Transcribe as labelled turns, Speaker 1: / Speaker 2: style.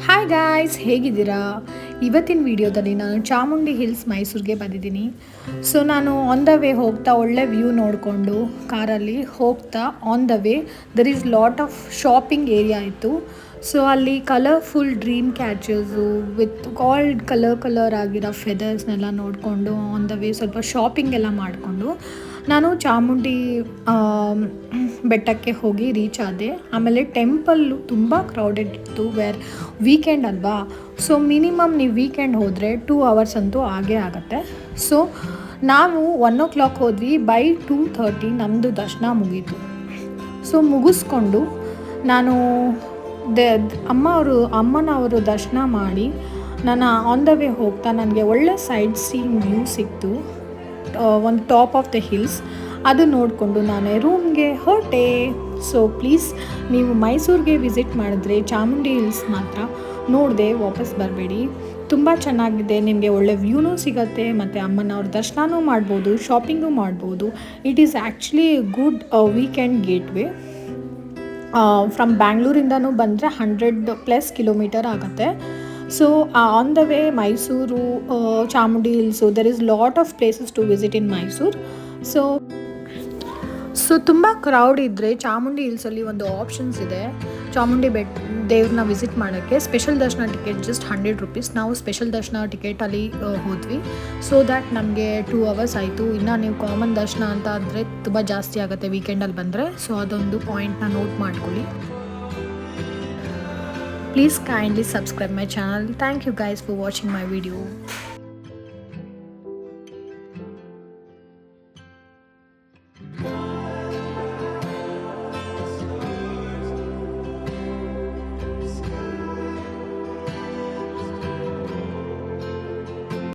Speaker 1: Hi guys, ಹೇಗಿದ್ದೀರಾ? ಇವತ್ತಿನ ವಿಡಿಯೋದಲ್ಲಿ ನಾನು ಚಾಮುಂಡಿ ಹಿಲ್ಸ್ ಮೈಸೂರಿಗೆ ಬಂದಿದ್ದೀನಿ. ಸೊ ನಾನು ಆನ್ ದ ವೇ ಹೋಗ್ತಾ ಒಳ್ಳೆ ವ್ಯೂ ನೋಡಿಕೊಂಡು ಕಾರಲ್ಲಿ ಹೋಗ್ತಾ on the way there is lot of shopping area ಇತ್ತು. ಸೊ ಅಲ್ಲಿ colourful dream catchers with all colour ಆಗಿರೋ ಫೆದರ್ಸ್ನೆಲ್ಲ ನೋಡಿಕೊಂಡು ಆನ್ ದ ವೇ ಸ್ವಲ್ಪ ಶಾಪಿಂಗ್ ಎಲ್ಲ ಮಾಡಿಕೊಂಡು ನಾನು ಚಾಮುಂಡಿ ಬೆಟ್ಟಕ್ಕೆ ಹೋಗಿ ರೀಚ್ ಆದೆ. ಆಮೇಲೆ ಟೆಂಪಲ್ಲು ತುಂಬ ಕ್ರೌಡೆಡ್ ಇತ್ತು, ವೀಕೆಂಡ್ ಅಲ್ವಾ. ಸೊ ಮಿನಿಮಮ್ ನೀವು ವೀಕೆಂಡ್ ಹೋದರೆ 2 hours ಅಂತೂ ಆಗೇ ಆಗುತ್ತೆ. ಸೊ ನಾವು 1 o'clock ಹೋದ್ವಿ, ಬೈ 2:30 ನಮ್ಮದು ದರ್ಶನ ಮುಗೀತು. ಸೊ ಮುಗಿಸ್ಕೊಂಡು ನಾನು ಅಮ್ಮನವರು ದರ್ಶನ ಮಾಡಿ ನಾನು ಆನ್ ದ ವೇ ಹೋಗ್ತಾ ನನಗೆ ಒಳ್ಳೆ ಸೈಡ್ ಸೀಯಿಂಗ್ ವ್ಯೂ ಸಿಕ್ತು, ಒಂದು ಟಾಪ್ ಆಫ್ ದ ಹಿಲ್ಸ್. ಅದು ನೋಡಿಕೊಂಡು ನಾನು ರೂಮ್ಗೆ ಹೊರಟೆ. ಸೊ ಪ್ಲೀಸ್ ನೀವು ಮೈಸೂರಿಗೆ ವಿಸಿಟ್ ಮಾಡಿದ್ರೆ ಚಾಮುಂಡಿ ಹಿಲ್ಸ್ ಮಾತ್ರ ನೋಡದೆ ವಾಪಸ್ ಬರಬೇಡಿ. ತುಂಬ ಚೆನ್ನಾಗಿದೆ, ನಿಮಗೆ ಒಳ್ಳೆ ವ್ಯೂನೂ ಸಿಗುತ್ತೆ ಮತ್ತು ಅಮ್ಮನವ್ರ ದರ್ಶನವೂ ಮಾಡ್ಬೋದು, ಶಾಪಿಂಗು ಮಾಡ್ಬೋದು. It is actually good weekend gateway. From ಬ್ಯಾಂಗ್ಳೂರಿಂದನೂ ಬಂದರೆ 100+ ಕಿಲೋಮೀಟರ್ ಆಗುತ್ತೆ. So on the way Mysuru, Chamundi hills, there is lot of places to visit in Mysuru. So ತುಂಬ ಕ್ರೌಡ್ ಇದ್ದರೆ ಚಾಮುಂಡಿ ಹಿಲ್ಸಲ್ಲಿ ಒಂದು ಆಪ್ಷನ್ಸ್ ಇದೆ. ಚಾಮುಂಡಿ ದೇವ್ರನ್ನ ವಿಸಿಟ್ ಮಾಡೋಕ್ಕೆ ಸ್ಪೆಷಲ್ ದರ್ಶನ ಟಿಕೆಟ್ ಜಸ್ಟ್ 100 rupees. ನಾವು ಸ್ಪೆಷಲ್ ದರ್ಶನ ಟಿಕೆಟಲ್ಲಿ ಹೋದ್ವಿ. ಸೊ ದ್ಯಾಟ್ ನಮಗೆ 2 hours ಆಯಿತು. ಇನ್ನು ನೀವು ಕಾಮನ್ ದರ್ಶನ ಅಂತ ಆದರೆ ತುಂಬ ಜಾಸ್ತಿ ಆಗುತ್ತೆ ವೀಕೆಂಡಲ್ಲಿ ಬಂದರೆ. ಸೊ ಅದೊಂದು ಪಾಯಿಂಟ್ನ ನೋಟ್ ಮಾಡ್ಕೊಳ್ಳಿ. Please kindly subscribe my channel. Thank you guys for watching my video.